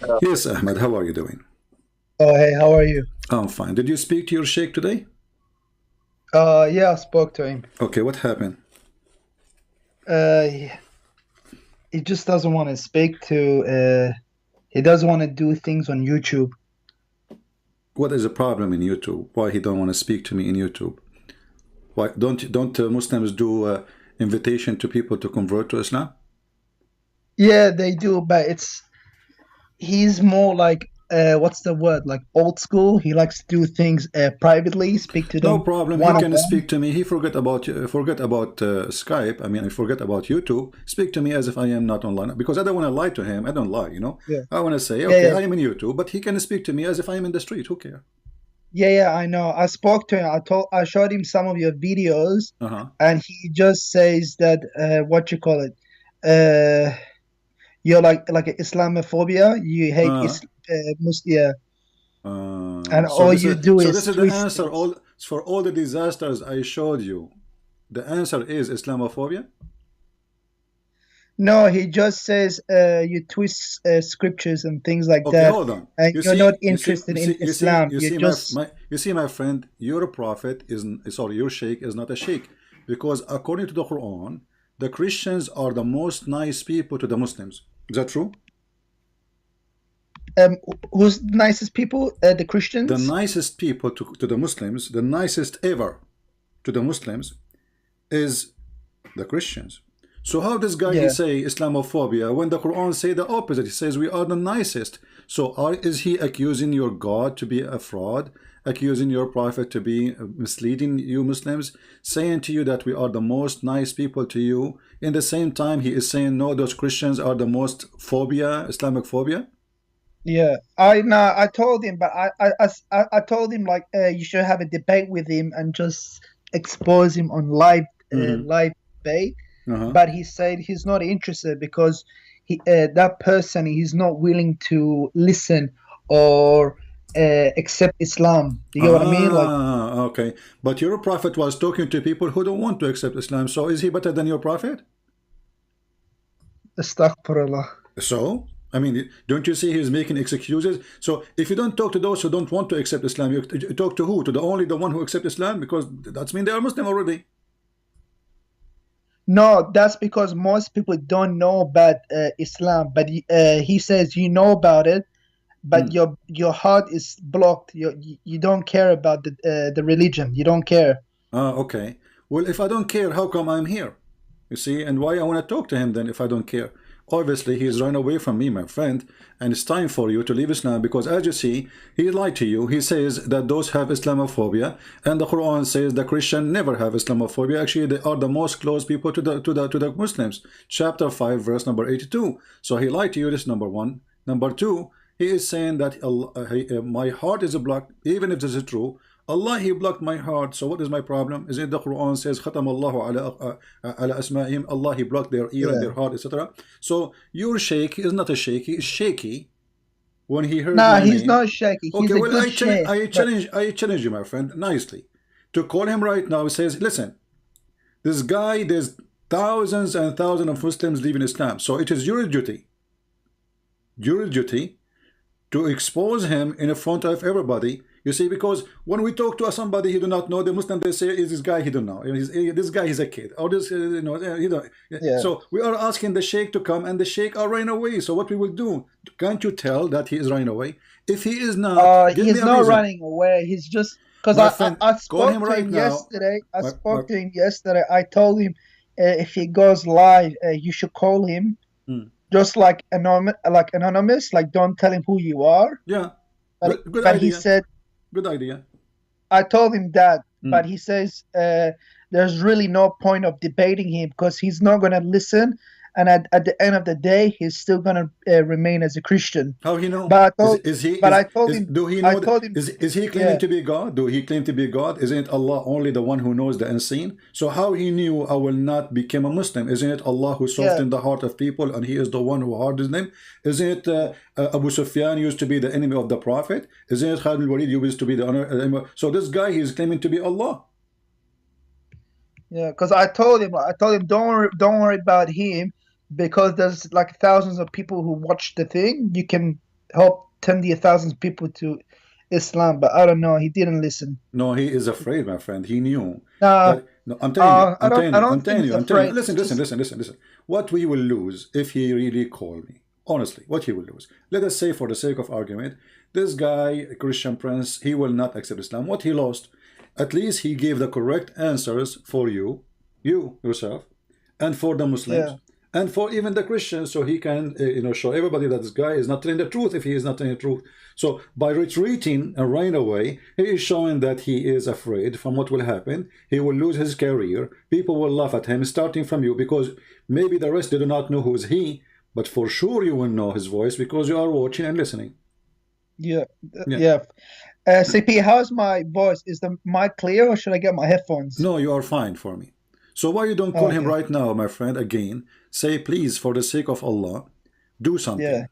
Hello. Yes, Ahmed, how are you doing? Oh, hey, how are you? I'm fine. Did you speak to your sheikh today? Yeah, I spoke to him. Okay, what happened? He just doesn't want to speak to. He doesn't want to do things on YouTube. What is the problem in YouTube? Why he don't want to speak to me in YouTube? Why don't Muslims do invitation to people to convert to Islam? Yeah, they do, but he's more like what's the word? Like old school. He likes to do things privately, speak to No them problem. He one on can one. speak to me. He forget about Skype. I mean, I forget about YouTube. Speak to me as if I am not online because I don't want to lie to him. I don't lie, you know. Yeah, I want to say, yeah, okay, yeah, I am in YouTube, but he can speak to me as if I am in the street. Who cares? yeah. I know. I spoke to him. I showed him some of your videos, Uh-huh. and he just says that what you call it. Uh, you're like a Islamophobia. You hate Uh, Yeah, and so all this you is do so is this is the twist answer. things. All for all the disasters I showed you. The answer is Islamophobia. No, he just says you twist scriptures and things like Okay, that, hold on. and You you're not see, you see, interested you in see, you see, Islam. you You see, just you see, my friend. Your prophet is sorry. Your sheikh is not a sheikh because according to the Quran, the Christians are the most nice people to the Muslims. Is that true? who's the nicest people? The The Christians. nicest people to the Muslims, the nicest ever to the Muslims is the Christians. So how this guy he Yeah, say Islamophobia when the Quran say the opposite? He says we are the nicest. So is he accusing your God to be a fraud, accusing your prophet to be misleading you Muslims, saying to you that we are the most nice people to you? In the same time, he is saying no, those Christians are the most phobia, Islamic phobia. yeah. I know. I told him, but I told him like you should have a debate with him and just expose him on Mm-hmm. live debate. Uh-huh. But he said he's not interested because that person he's not willing to listen or accept Islam. You get what I mean? Like Okay. But your prophet was talking to people who don't want to accept Islam. So is he better than your prophet? astaghfirullah. So, I mean, don't you see he's making excuses? So, if you don't talk to those who don't want to accept Islam, you talk to who? To the one who accept Islam? Because that's mean they are Muslim already. No, that's because most people don't know about Islam. But he says you know about it, but Hmm. your heart is blocked. You don't care about the religion. You don't care. Okay. Well, if I don't care, how come I'm here? You see, and why I want to talk to him then if I don't care? Obviously, he's run away from me, my friend, and it's time for you to leave Islam because, as you see, he lied to you. He says that those have Islamophobia, and the Quran says the Christian never have Islamophobia. Actually, they are the most close people to the Muslims. Chapter 5, verse number 82. So he lied to you. This is number one. Number two, he is saying that my heart is blocked, even if this is true. Allah he blocked my heart. So what is my problem? Is it the Quran says ختم الله على أسمائهم, Allah he blocked their ear and Yeah. their heart, etc. So your sheikh is not a sheikh, he is shaky when he heard Nah, my he's name. not shaky. He's Okay, a well good sheikh. But I challenge you, my friend, nicely, to call him right now. He says, listen, this guy, there's thousands and thousands of Muslims leaving Islam. So it is your duty to expose him in front of everybody. You see, because when we talk to somebody he do not know, the Muslim they say is this guy he don't know. This guy is a kid, or this he don't. yeah, So we are asking the sheikh to come, and the sheikh are running away. So what we will do? Can't you tell that he is running away? If he is not, give me he's a not reason, running away. He's just because my friend. I Call spoke him to right him now. yesterday. I My, spoke to him yesterday. I told him if he goes live, you should call him hmm. just like anonymous, like don't tell him who you are. Yeah, But good but he idea. said Good idea. I told him that, but Hmm. he says there's really no point of debating him because he's not gonna listen, and at the end of the day, he's still gonna remain as a Christian. How he know? But I told but I told Is him do he I know that, told him is he claiming yeah. to be God? Do he claim to be God? Isn't Allah only the one who knows the unseen? So how he knew I will not become a Muslim? Isn't it Allah who Yeah, softened the heart of people and he is the one who hardened them? Isn't it yeah, Abu Sufyan used to be the enemy of the Prophet? Isn't it Khalid al-Walid used to be the honor? So this guy he is claiming to be Allah. yeah. Because I told him don't worry about him. because there's like thousands of people who watch the thing. You can help tens of thousands of people to Islam, but I don't know. He didn't listen. No, he is afraid, my friend. He knew Nah, that. No, I'm telling you, I'm telling I you, I'm don't think telling he's you, I'm telling you. afraid. It's Listen, listen, just listen, listen, listen. What we will lose if he really called me. Honestly, what he will lose. Let us say, for the sake of argument, this guy, a Christian prince, he will not accept Islam. What he lost? At least he gave the correct answers for you yourself, and for the Muslims, yeah, and for even the Christians, so he can, show everybody that this guy is not telling the truth if he is not telling the truth. So by retreating and running away, he is showing that he is afraid from what will happen. He will lose his career. People will laugh at him, starting from you, because maybe the rest they do not know who is he, but for sure you will know his voice because you are watching and listening. yeah, Yeah. yeah. CP, how's my voice? Is the mic clear, or should I get my headphones? No, you are fine for me. So why you don't call Oh, him okay, right now, my friend, again? Say, please, for the sake of Allah, do yeah. something.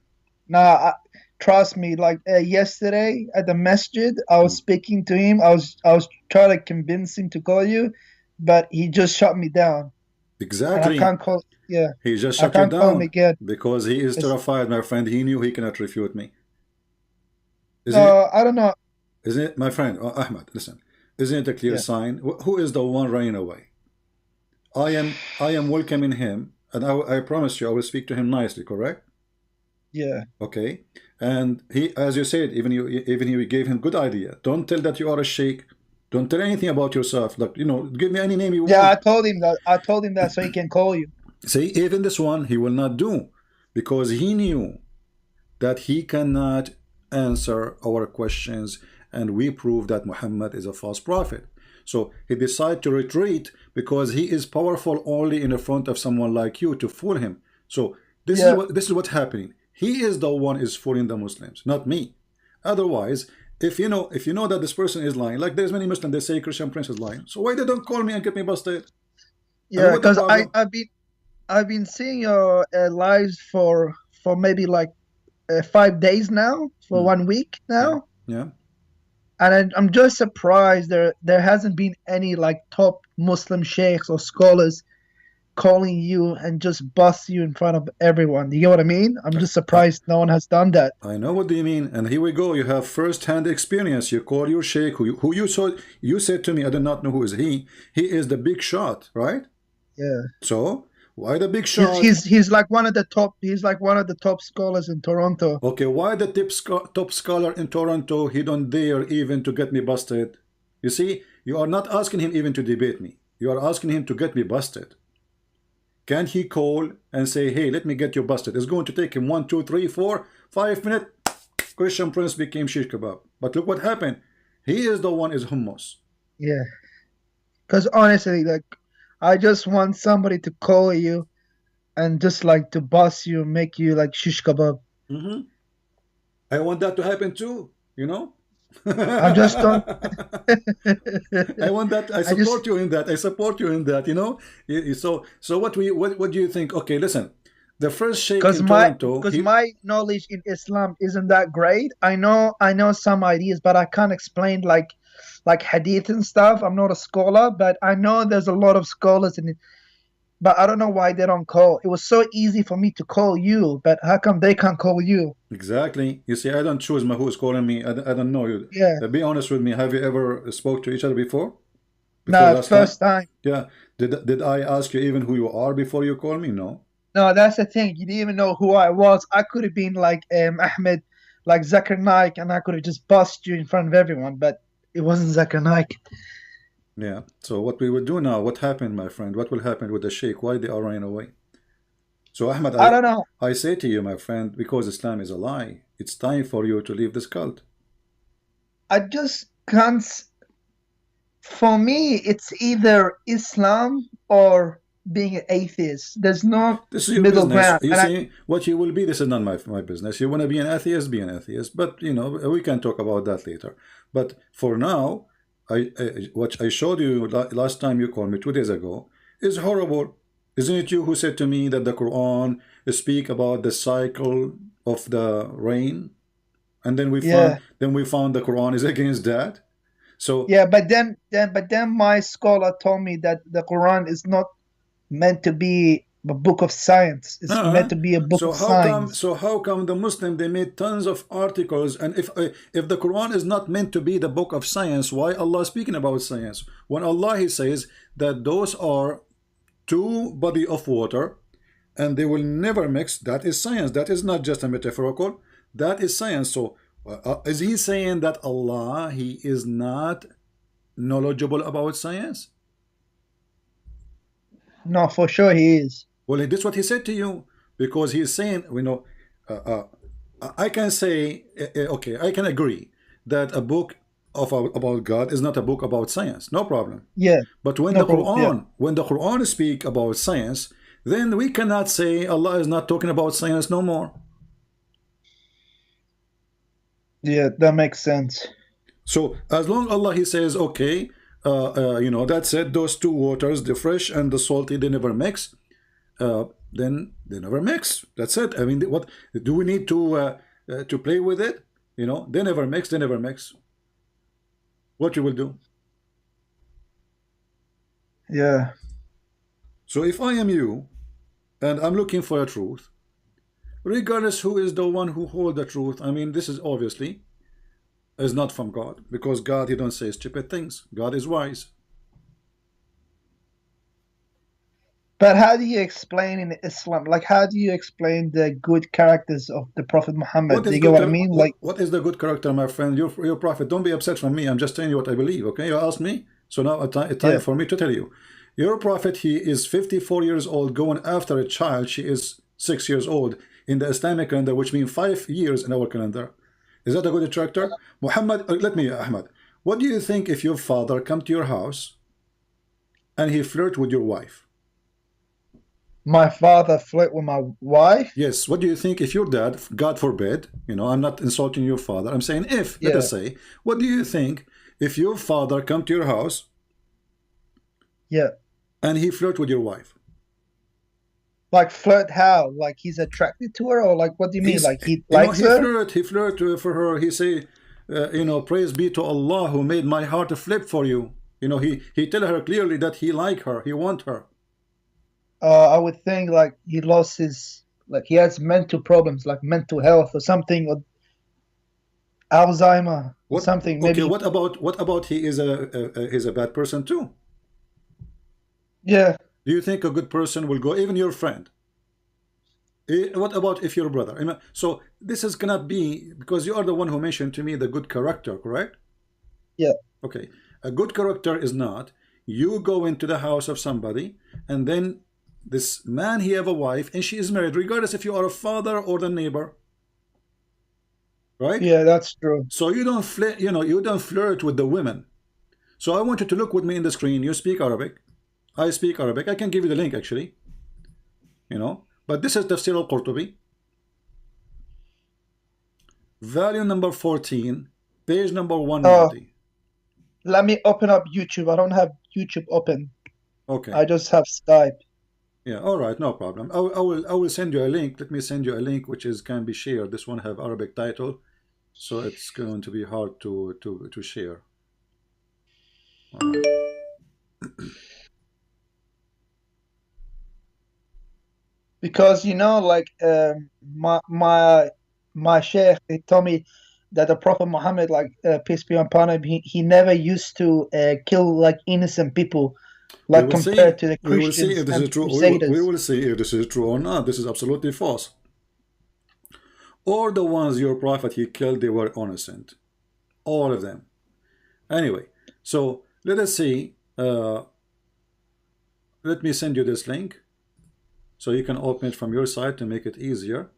Nah, trust me. Like yesterday at the masjid, I was Hmm. speaking to him. I was trying to convince him to call you, but he just shut me down, and I Exactly. can't call. Yeah, He just I shut you can't call him down again. because he is It's, terrified, my friend. He knew he cannot refute me. Isn't it? no, I don't know. Isn't it, my friend? Ahmed, listen. Isn't it a clear Yeah, sign? Who is the one running away? I am welcoming him, and I promise you I will speak to him nicely, correct? yeah, Okay. And he, as you said, even you gave him good idea. Don't tell that you are a sheikh. Don't tell anything about yourself. Like, give me any name you yeah. want. I told him that so he can call you. See, even this one he will not do because he knew that he cannot answer our questions, and we prove that Muhammad is a false prophet. So he decided to retreat because he is powerful only in the front of someone like you to fool him. So Yeah, this is what's happening. He is the one is fooling the Muslims, not me. Otherwise, if you know that this person is lying, like there's many Muslims they say Christian Prince is lying. So why they don't call me and get me busted? I mean, yeah. what the Because problem? I've been seeing your lives for maybe like 5 days now, for Hmm. 1 week Yeah, now, yeah. and I'm just surprised there hasn't been any like top Muslim sheikhs or scholars calling you and just bust you in front of everyone. Do you get what I mean? I'm just I, surprised no one has done that. I know what do you mean, and here we go. You have first-hand experience. You call your sheikh, who you saw. You said to me, I do not know who is he. He is the big shot, right? Yeah. So why the big shot? He's like one of the top. He's like one of the top scholars in Toronto. Okay, why the top scholar in Toronto? He don't dare even to get me busted. You see, you are not asking him even to debate me. You are asking him to get me busted. Can he call and say, hey, let me get you busted? It's going to take him 1, 2, 3, 4, 5 minutes. Christian Prince became shish kebab. But look what happened. He is the one is hummus. Yeah. Because honestly, like, I just want somebody to call you and just like to bust you, make you like shish kebab. Mhm. I want that to happen too, you know? I just don't. I want that. I I just support you in that. I support you in that, you know? So what do you think? Okay, listen. The first sheikh in Toronto, because my knowledge in Islam isn't that great. I know some ideas, but I can't explain like hadith and stuff. I'm not a scholar, but I know there's a lot of scholars in it. But I don't know why they don't call. It was so easy for me to call you, but how come they can't call you? exactly. You see, I don't choose my who's calling me. I don't know you. Yeah. Be honest with me. Have you ever spoke to each other before? Before No, last time? first time. Yeah. Did I ask you even who you are before you call me? No. No, that's the thing. You didn't even know who I was. I could have been like Ahmed, like Zakir Naik, and I could have just bust you in front of everyone, but it wasn't Zakir Naik. Yeah. So what we will do now? What happened, my friend? What will happen with the sheikh? Why they are running away? So Ahmed, I I don't know. I say to you, my friend, because Islam is a lie, it's time for you to leave this cult. I just can't. For me, it's either Islam or being an atheist. There's no This is your middle business. ground. You And I, see, what you will be, this is not my business. You want to be an atheist, be an atheist. But, we can talk about that later. But for now, what I showed you last time you called me 2 days ago is horrible. Isn't it you who said to me that the Quran speak about the cycle of the rain? And then we found yeah, then we found the Quran is against that. So yeah. But then my scholar told me that the Quran is not meant to be. a book of science. It's meant Uh-huh. to be a book So of how come? science. So how come the Muslim they made tons of articles? And if the Quran is not meant to be the book of science, why Allah speaking about science? When Allah He says that those are two body of water, and they will never mix. That is science. That is not just a metaphorical. That is science. So is He saying that Allah He is not knowledgeable about science? No, for sure he is. Well, this is what He said to you, because He is saying, you know, uh, I can say, okay, I can agree that a book about God is not a book about science, no problem. Yeah, But when no the problem. Yeah, Quran speak about science, then we cannot say Allah is not talking about science no more. yeah, that makes sense. So as long Allah He says, okay, you know, that said, those two waters, the fresh and the salty, they never mix. Then they never mix. That's it. I mean, what do we need to play with it? You know, they never mix. They never mix. What you will do? Yeah, So if I am you and I'm looking for a truth, regardless who is the one who hold the truth, I mean, this is obviously is not from God, because God He don't say stupid things. God is wise. but how do you explain in Islam? Like, how do you explain the good characters of the Prophet Muhammad? What Do is you get good? what I mean? Like, What is the good character, my friend? Your prophet. Don't be upset from me. I'm just telling you what I believe. Okay, you asked me, so now a time yeah, for me to tell you. Your prophet, he is 54 years old, going after a child. She is 6 years old in the Islamic calendar, which means 5 years in our calendar. Is that a good character? Muhammad, let me, Ahmad. What do you think if your father come to your house and he flirt with your wife? my father flirt with my wife. Yes. What do you think if your dad, God forbid, you know, I'm not insulting your father. I'm saying if, let Yeah, us say, what do you think if your father come to your house yeah. and he flirt with your wife? Like flirt how? Like he's attracted to her, or like what do you mean? He's, Like he you know, likes her? he flirt for her. He say, you know, praise be to Allah who made my heart flip for you. You know, he tell her clearly that he like her, he want her. I would think like he lost his like he has mental problems, like mental health or something, or Alzheimer or What? something. Okay. Maybe. What about he is a bad person too? Yeah, Do you think a good person will go? Even your friend. What about if your brother? So this is cannot be, because you are the one who mentioned to me the good character, correct? yeah, Okay. A good character is not you go into the house of somebody and then this man he have a wife and she is married, regardless if you are a father or the neighbor, right? yeah. That's true. So you don't flirt, you know, you don't flirt with the women. So I want you to look with me in the screen. You speak Arabic. I speak Arabic. I can give you the link actually, you know. But this is Tafsir al-Qurtubi, volume number 14, page number Oh, 190. let me open up YouTube. I don't have YouTube open. Okay. I just have Skype. Yeah, all right, no problem. I will send you a link. Let me send you a link which is can be shared. This one have Arabic title, so it's going to be hard to share. All right. Because like my sheikh, he told me that the Prophet Muhammad, like peace be upon him, he never used to kill like innocent people, We like will see. compared to the We will see if Christians this and is the true. We Crusaders. will see if this is true or not. This is absolutely false. Or the ones your prophet he killed, they were innocent. All of them. Anyway, so let us see. Let me send you this link so you can open it from your side to make it easier.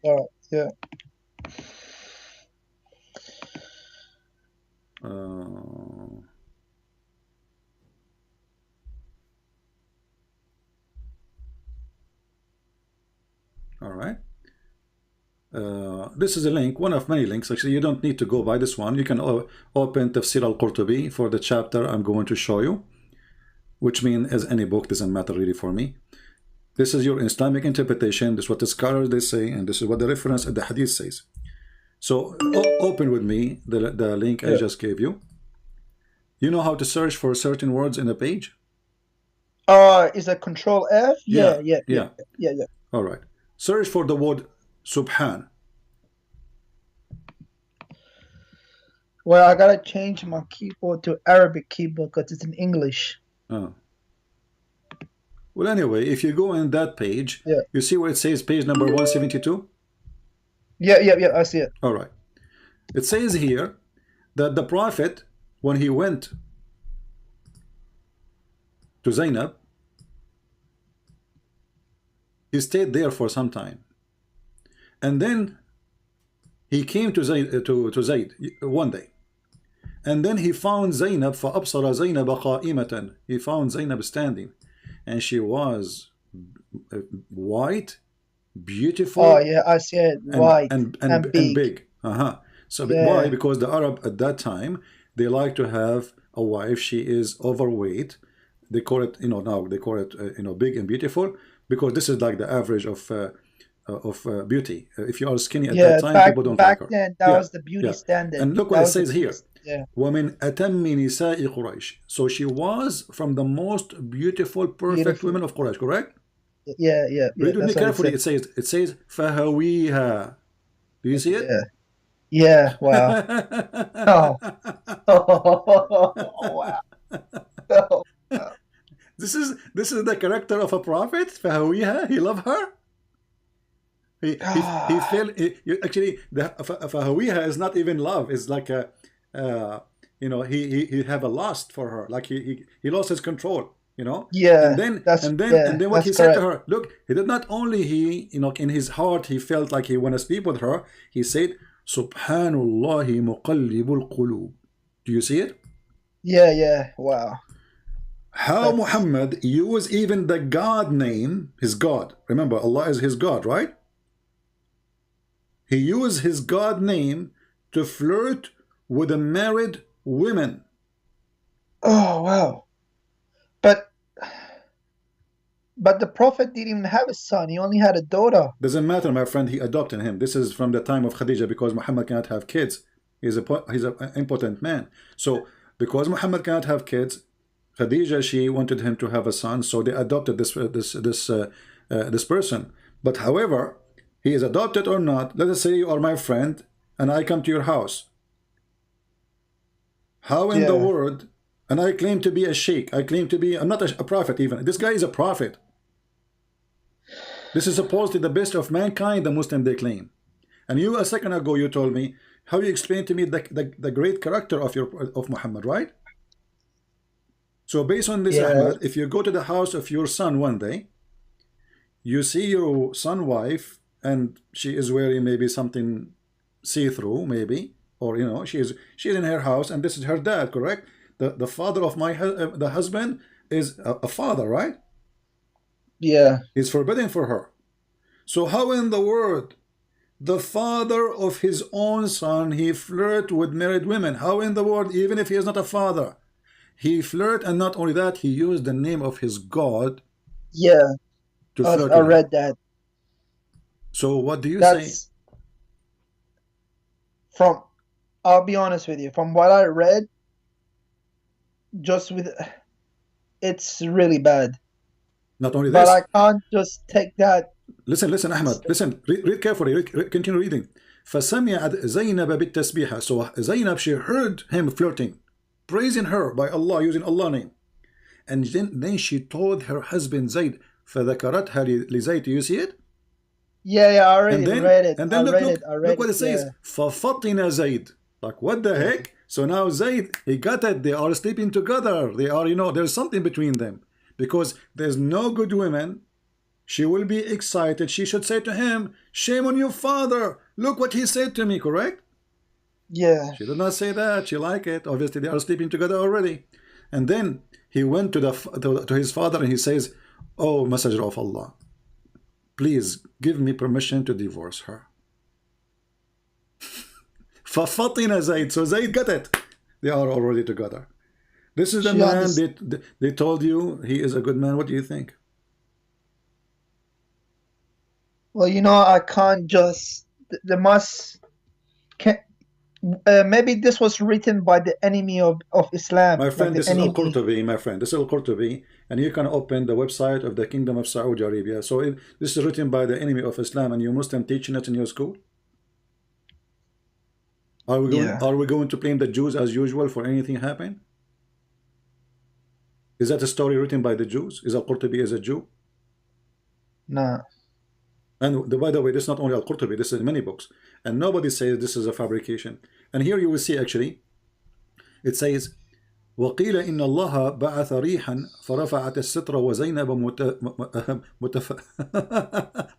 All right, yeah. Uh, all right. This is a link, one of many links. Actually, you don't need to go by this one. You can open Tafsir al-Qurtubi for the chapter I'm going to show you, which means as any book, doesn't matter really for me. This is your Islamic interpretation. This is what the scholars they say, and this is what the reference at the hadith says. So open with me the link I Yeah. just gave you. You know how to search for certain words in a page? Is a control F? Yeah, Yeah, yeah, yeah, yeah. yeah, yeah. All right. Search for the word Subhan. Well, I gotta change my keyboard to Arabic keyboard because it's in English. Oh. Well, anyway, if you go in that page, Yeah, you see where it says page number 172? yeah, yeah, yeah. I see it. All right. It says here that the Prophet, when he went to Zainab, he stayed there for some time. And then he came to Zayd one day. And then he found Zainab, فَأَبْصَرَ زَيْنَبَ قَائِمَةً. He found Zainab standing. And she was white, Oh, beautiful, yeah, I see it. and White and and and and big. big. So why? Yeah, Because the Arab at that time, they like to have a wife. She is overweight. They call it, now they call it, big and beautiful, because this is like the average of beauty. If you are skinny at that yeah. time, Back people don't like back her. then, that Yeah, was the beauty yeah. standard. And look what That it was the says beauty. here. Yeah, وَمِنْ أَتَمِّ نِسَاءِ قُرَيْشٍ. So she was from the most beautiful, perfect beautiful. women of Quraysh, correct? Yeah, yeah, yeah. Read with me That's what it carefully. said. It says فَهَوِيهَا. Do you see it? Yeah, yeah. Wow. Oh, oh, wow. Oh, wow. This is the character of a prophet. فهويها, he loved her. He Ah, felt actually the فهويها is not even love. It's like a he have a lust for her. Like he lost his control. And yeah. then and then and then what That's he said to correct. her. Look, he did not only in his heart he felt like he want to sleep with her. He said, "Subhanallah muqallibul qulub." Do you see it? Yeah, yeah. Wow. How That's Muhammad used even the God name, his God. Remember, Allah is his God, right? He used his God name to flirt with the married women. oh wow. But the prophet didn't even have a son. He only had a daughter. Doesn't matter, my friend, he adopted him. This is from the time of Khadija, because Muhammad cannot have kids. He's an impotent man. So because Muhammad cannot have kids, Khadija, she wanted him to have a son, so they adopted this person. But however, he is adopted or not, let us say you are my friend and I come to your house. How in the Yeah. world, and I claim to be a sheikh, I claim to be, I'm not a prophet even. This guy is a prophet. This is supposedly the best of mankind, the Muslim they claim. And you, a second ago, you told me how you explained to me the great character of Muhammad, right? So based on this, Yeah. Ahmad, if you go to the house of your son one day, you see your son wife, and she is wearing maybe something see-through, maybe, or she's in her house, and this is her dad, correct? The father of the husband is a father, right? Yeah. He's forbidden for her. So how in the world the father of his own son he flirt with married women? How in the world, even if he is not a father, he flirt, and not only that, he used the name of his God Yeah. to flirt I with her. read that. So what do you say? That's from. I'll be honest with you. From what I read, just with it's really bad. Not only But I this, can't just take that. listen, Ahmed, listen, read carefully, continue reading. فسمعت زينب بالتسبيحة. So Zainab, she heard him flirting, praising her by Allah, using Allah name. And then she told her husband Zayd, فذكرتها لزيد. Do you see it? Yeah, yeah. I And already then read it. and I then look, read it. look, I look read what it. it Yeah. says. ففطن زيد. Like what the Yeah. heck? So now Zayd, he got it. They are sleeping together. They are, there's something between them. Because there's no good women. She will be excited. She should say to him, shame on your father. Look what he said to me, correct? Yeah. She did not say that. She liked it. Obviously, they are sleeping together already. And then he went to his father and he says, oh, messenger of Allah, please give me permission to divorce her. فَفَطِنَ Zayd. So Zayd got it. They are already together. This is the She man understood. they told you he is a good man. What do you think? Well, I can't just. There must. Can. Maybe this was written by the enemy of Islam, My like friend, the this is enemy. Al-Qurtubi, my friend. This is Al-Qurtubi, and you can open the website of the Kingdom of Saudi Arabia. So if this is written by the enemy of Islam, and you Muslim teaching it in your school. Yeah, Are we going to blame the Jews as usual for anything happen? Is that a story written by the Jews? Is Al-Qurtubi as a Jew? no. And by the way, this is not only Al-Qurtubi, this is in many books. And nobody says this is a fabrication. And here you will see actually, it says, وقيل إن الله بعث ريحا فرفعت الستر وزينب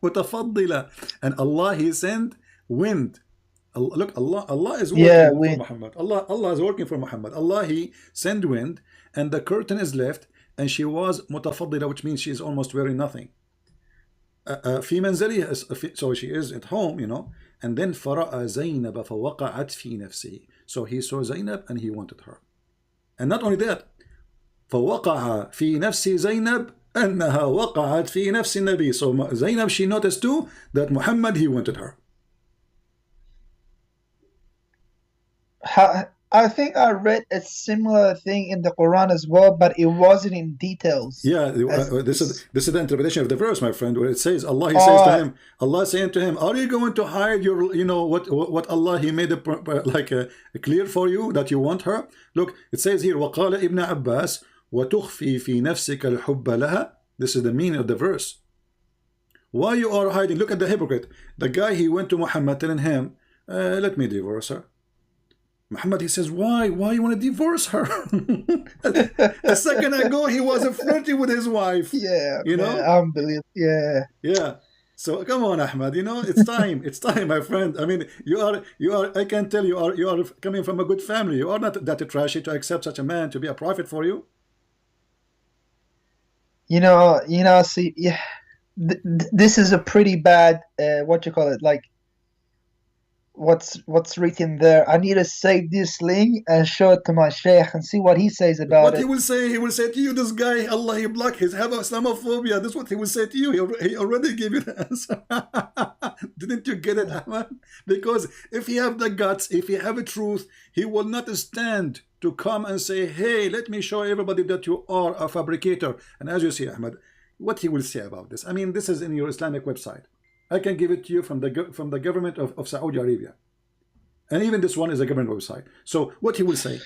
متفضلة. And Allah, He sent wind. Look, Allah is Yeah, working for we. Muhammad. Allah is working for Muhammad. Allah, He sent wind, and the curtain is left, and she was متفضلة, which means she is almost wearing nothing. في منزلها, so she is at home, and then فرأى زينب فوقعت في نفسه. So he saw Zainab and he wanted her. And not only that, فوقع في نفس زينب أنها وقعت في نفس النبي. So Zainab, she noticed too that Muhammad, he wanted her. I think I read a similar thing in the Quran as well, but it wasn't in details. Yeah, As this is the interpretation of the verse, my friend, where it says Allah, He says to uh, him, Allah saying to him, are you going to hide your, what Allah, He made it like clear for you that you want her? Look, it says here, وقال ابن عباس وتخفي في نفسك الحب لها. This is the meaning of the verse. Why you are hiding? Look at the hypocrite. The guy, he went to Muhammad telling him, let me divorce her. Muhammad, he says, why? Why you want to divorce her? A second ago, he was flirting with his wife. yeah, You man, know? unbelievable. Yeah. Yeah. So come on, Ahmad. It's time. It's time, my friend. I mean, you are. I can tell you are coming from a good family. You are not that trashy to accept such a man to be a prophet for you. See, yeah, this is a pretty bad, what you call it, like what's written there. I need to save this link and show it to my Sheikh and see what he says about What he it. will say, he will say to you, this guy, Allah, he block his have Islamophobia. This is what he will say to you. He already gave you the answer. Didn't you get it, Ahmad? Because if he have the guts, if he have a truth, he will not stand to come and say, hey, let me show everybody that you are a fabricator. And as you see, Ahmad, what he will say about this. I mean, this is in your Islamic website. I can give it to you from the government of Saudi Arabia. And even this one is a government website. So what he will say.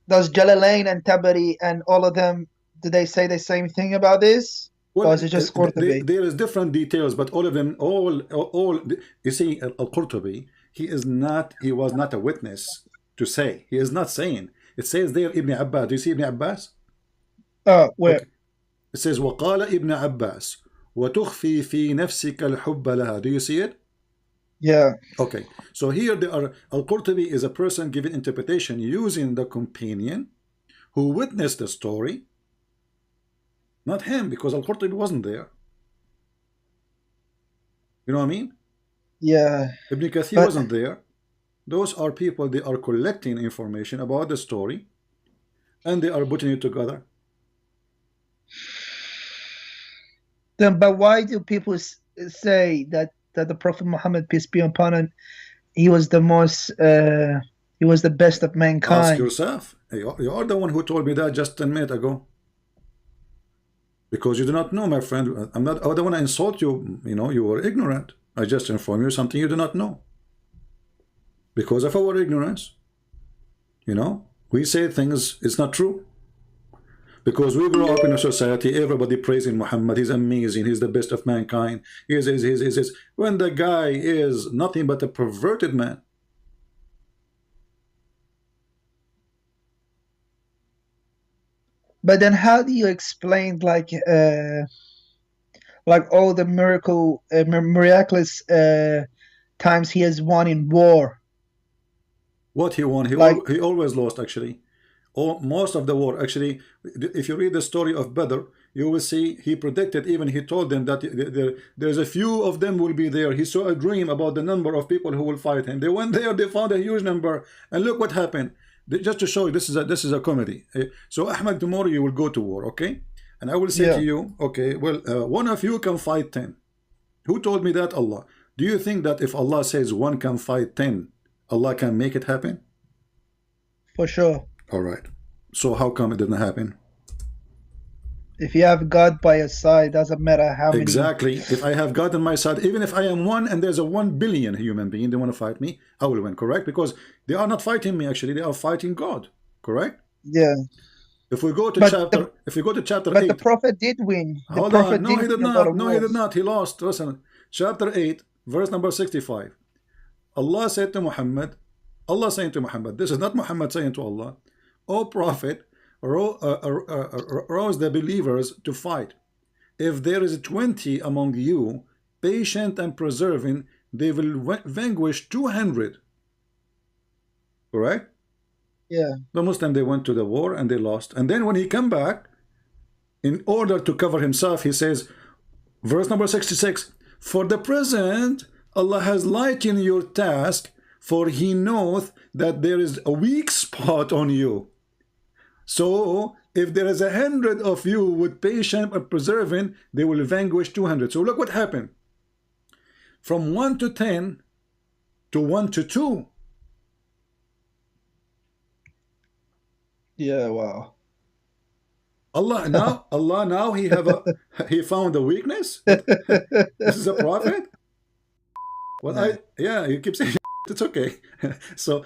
Does Jalalain and Tabari and all of them, do they say the same thing about this? Or Well, is it just Qurtubi? there is different details, but all of them, all. You see, Al-Qurtubi, he was not a witness to say. He is not saying. It says there, Ibn Abbas. Do you see Ibn Abbas? Oh, where? Okay. It says, وقال ابن عباس وتخفي في نفسك الحب لها. Do you see it? Yeah. Okay. So here they are. Al-Qurtubi is a person giving interpretation using the companion who witnessed the story. Not him, because Al-Qurtubi wasn't there. You know what I mean? Yeah. Ibn Kathir But wasn't there. Those are people, they are collecting information about the story and they are putting it together. but why do people say that the Prophet Muhammad, peace be upon him, he was the he was the best of Ask mankind? yourself. You are the one who told me that just 10 minutes ago. Because you do not know, my friend. I don't want to insult you. You were ignorant. I just inform you something you do not know. Because of our ignorance, we say things, it's not true. Because we grow up in a society, everybody praising Muhammad, he's amazing, he's the best of mankind, he's. When the guy is nothing but a perverted man. But then how do you explain like all the miraculous times he has won in war? What he won, Like, he always lost actually. Most of the war actually, if you read the story of Badr, you will see he predicted, even he told them that there's a few of them will be there. He saw a dream about the number of people who will fight him. They went there, they found a huge number, and look what happened. Just to show you, this is a comedy. So Ahmed, tomorrow you will go to war, okay? And I will say yeah. to you, okay, well, one of you can fight 10. Who told me that? Allah. Do you think that if Allah says one can fight 10, Allah can make it happen? For sure. All right. So how come it didn't happen? If you have God by your side, doesn't matter how many. Exactly. If I have God on my side, even if I am one and there's a 1 billion human being, they want to fight me, I will win, correct? Because they are not fighting me, actually, they are fighting God, correct? Yeah. If we go to But the, chapter but the 8, Prophet did win. The hold on, Prophet no, did he did win a lot not. of No, he did wars. not. He lost. Listen, chapter 8, verse number 65. Allah said to Muhammad, Allah saying to Muhammad, this is not Muhammad saying to Allah, O Prophet, rouse the believers to fight. If there is 20 among you, patient and persevering, they will vanquish 200. Correct? Yeah. The Muslim, they went to the war and they lost. And then when he come back, in order to cover himself, he says, verse number 66, for the present, Allah has lightened your task, for he knoweth that there is a weak spot on you. So if there is 100 of you with patient and persevering, they will vanquish 200. So look what happened. From 1 to 10 to 1 to 2. Yeah, wow. Allah now he found a weakness. This is a prophet. Well, Yeah. yeah, you keep saying it's okay. So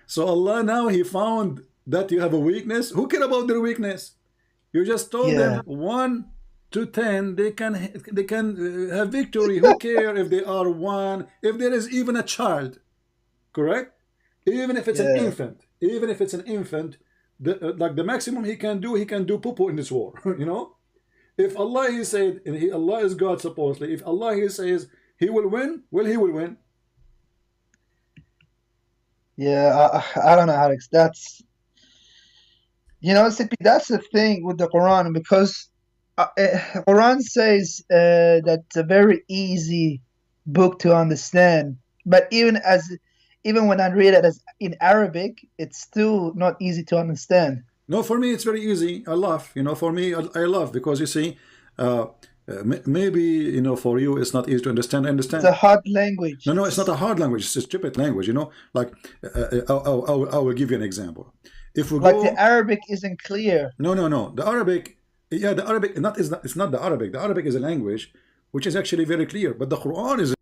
so Allah now he found that you have a weakness. Who care about their weakness? You just told them Yeah. 1 to 10 they can have victory. Who care if they are one, if there is even a child, correct? Even if it's an Yeah. infant, like the maximum he can do poo-poo in this war. If Allah he said, and Allah is God supposedly, if Allah he says he will win, well, he will win. Yeah. I don't know, Alex. Sippy, that's the thing with the Quran because Quran says that's a very easy book to understand. But even when I read it as in Arabic, it's still not easy to understand. No, for me it's very easy. I love, for me I love because you see, maybe for you it's not easy to understand. I It's understand. a hard language. No, it's not a hard language. It's a stupid language. Like I will give you an example. If we Like the go, Arabic isn't clear. no, the Arabic, yeah, the Arabic it's not the Arabic. The Arabic is a language which is actually very clear, but the Quran is,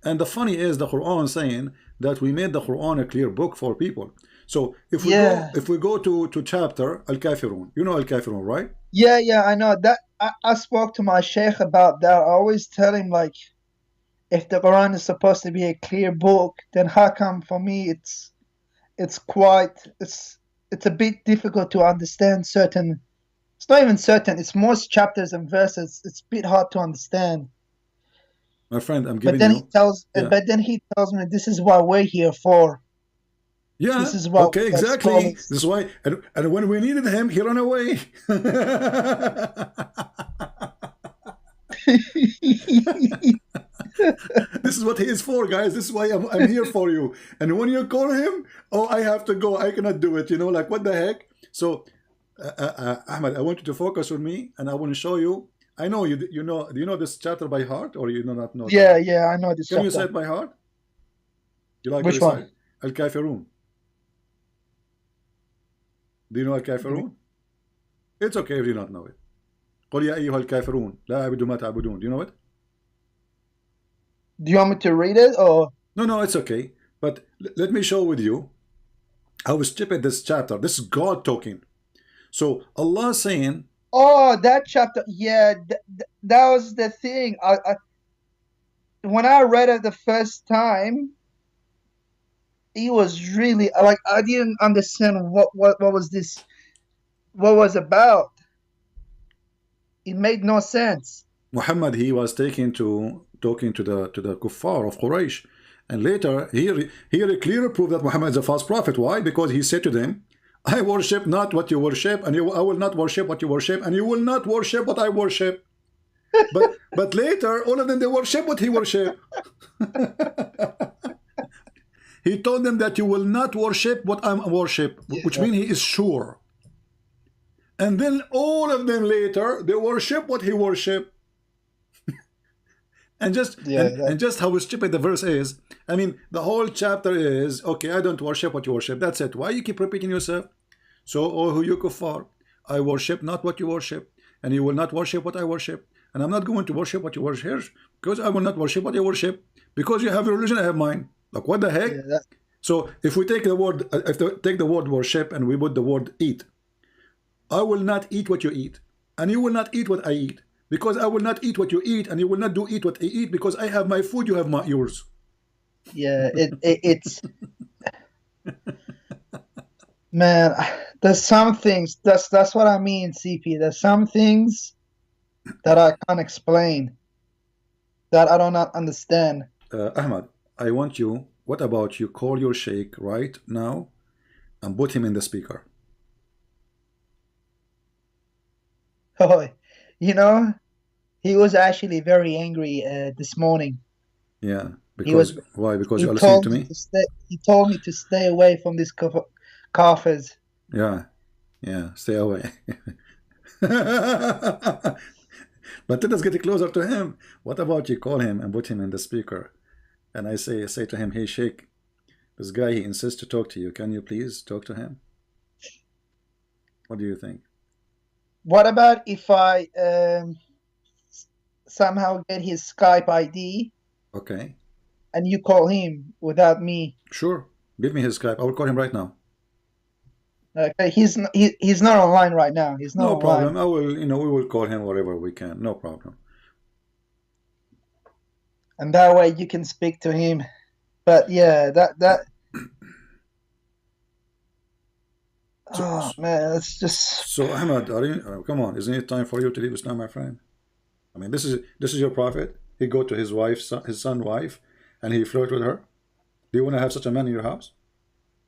and the funny is the Quran saying that we made the Quran a clear book for people. So Yeah. if we go to chapter Al-Kafirun, Al-Kafirun, right? Yeah, I know that. I spoke to my Sheikh about that. I always tell him like if the Quran is supposed to be a clear book, then how come for me it's quite it's a bit difficult to understand certain. It's not even certain. It's most chapters and verses. It's a bit hard to understand. My friend, I'm But giving then he you, tells, yeah, but then he tells me this is what we're here for. This yeah, is what okay, we are exactly. scholars. This is why, and when we needed him, he ran away. This is what he is for, guys. This is why I'm here for you. And when you call him, oh, I have to go. I cannot do it. Like what the heck? So, Ahmed, I want you to focus on me, and I want to show you. I know you. You know. Do you know this chapter by heart, or you do not know it by heart? Yeah, I know this Can you say chapter. it by heart? You like to Which one? recite Al Kafirun? Do you know Al Kafirun? It's okay if you don't know it. قل يا أيها الكافرون لا أعبد ما تعبدون. Do you know it? Do you want me to read it or? No, it's okay. But let me show with you how stupid this chapter. This is God talking. So Allah saying, Oh, that chapter. Yeah, that was the thing. When I read it the first time, it was really like I didn't understand what was this, what was about. It made no sense. Muhammad, he was talking to the kuffar of Quraysh, and later here a clear proof that Muhammad is a false prophet. Why? Because he said to them, I worship not what you worship, and I will not worship what you worship, and you will not worship what I worship. But later, all of them, they worship what he worship. He told them that you will not worship what I worship, which Yeah. means he is sure. And then all of them later, they worship what he worship. And just Yeah, and just how stupid the verse is. I mean, the whole chapter is okay. I don't worship what you worship. That's it. Why you keep repeating yourself? So, oh, who you kuffar, I worship not what you worship, and you will not worship what I worship, and I'm not going to worship what you worship because I will not worship what you worship because you have your religion, I have mine. Like what the heck? yeah, that, So if we take the word, if we take the word worship and we put the word eat, I will not eat what you eat, and you will not eat what I eat, because I will not eat what you eat, and you will not do eat what I eat, because I have my food, you have my yours. yeah. It's man. There's some things. That's what I mean, CP. There's some things that I can't explain, that I do not understand. Ahmad, I want you. What about you call your sheikh right now and put him in the speaker? Oh, you know, he was actually very angry this morning. Yeah, He was. because why? Because He you're listening to told me me. to stay. He told me to stay away from these coffers. Yeah, yeah. Stay away. But let us get closer to him. What about you call him and put him in the speaker? And I say to him, hey Sheikh, this guy he insists to talk to you. Can you please talk to him? What do you think? What about if I somehow get his Skype ID Okay, and you call him without me? sure. Give me his Skype. I will call him right now. Okay, he's not online right now. He's not No online, problem. I will, we will call him wherever we can. No problem. and that way you can speak to him. But yeah, that So, oh man, it's just so Ahmad, are you, come on, isn't it time for you to leave Islam, my friend? I mean, this is your prophet. He go to his wife, his son, wife, and he flirt with her. Do you want to have such a man in your house?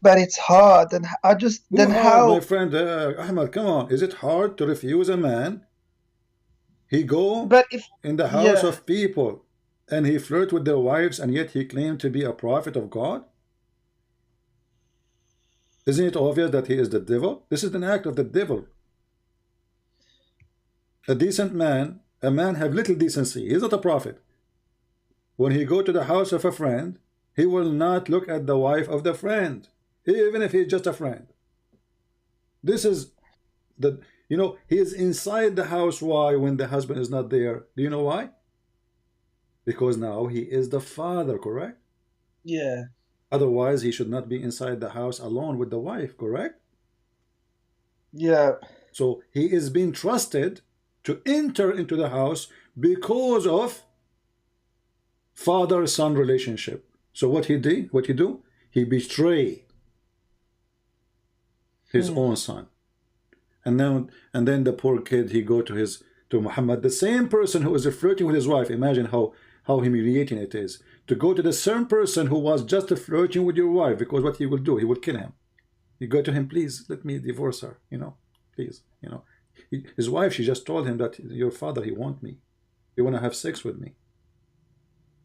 but it's hard, and I just Who then hard, my how. friend? Ahmad, come on. Is it hard to refuse a man? He go But if in the house yeah, of people and he flirt with their wives, and yet he claimed to be a prophet of God? Isn't it obvious that he is the devil? This is an act of the devil. A decent man, a man have little decency. He's not a prophet. When he go to the house of a friend, he will not look at the wife of the friend, even if he's just a friend. This is the, he is inside the house. Why? When the husband is not there. Do you know why? Because now he is the father, correct? yeah, Otherwise, he should not be inside the house alone with the wife, correct? yeah, So he is being trusted to enter into the house because of father-son relationship. So what he did, what he do? He betrayed his hmm. own son. And then the poor kid, he go to Muhammad, the same person who is flirting with his wife. Imagine how humiliating it is to go to the same person who was just flirting with your wife, because what he will do, he will kill him. You go to him, please let me divorce her, please, his wife, she just told him that your father, he want me, he want to have sex with me.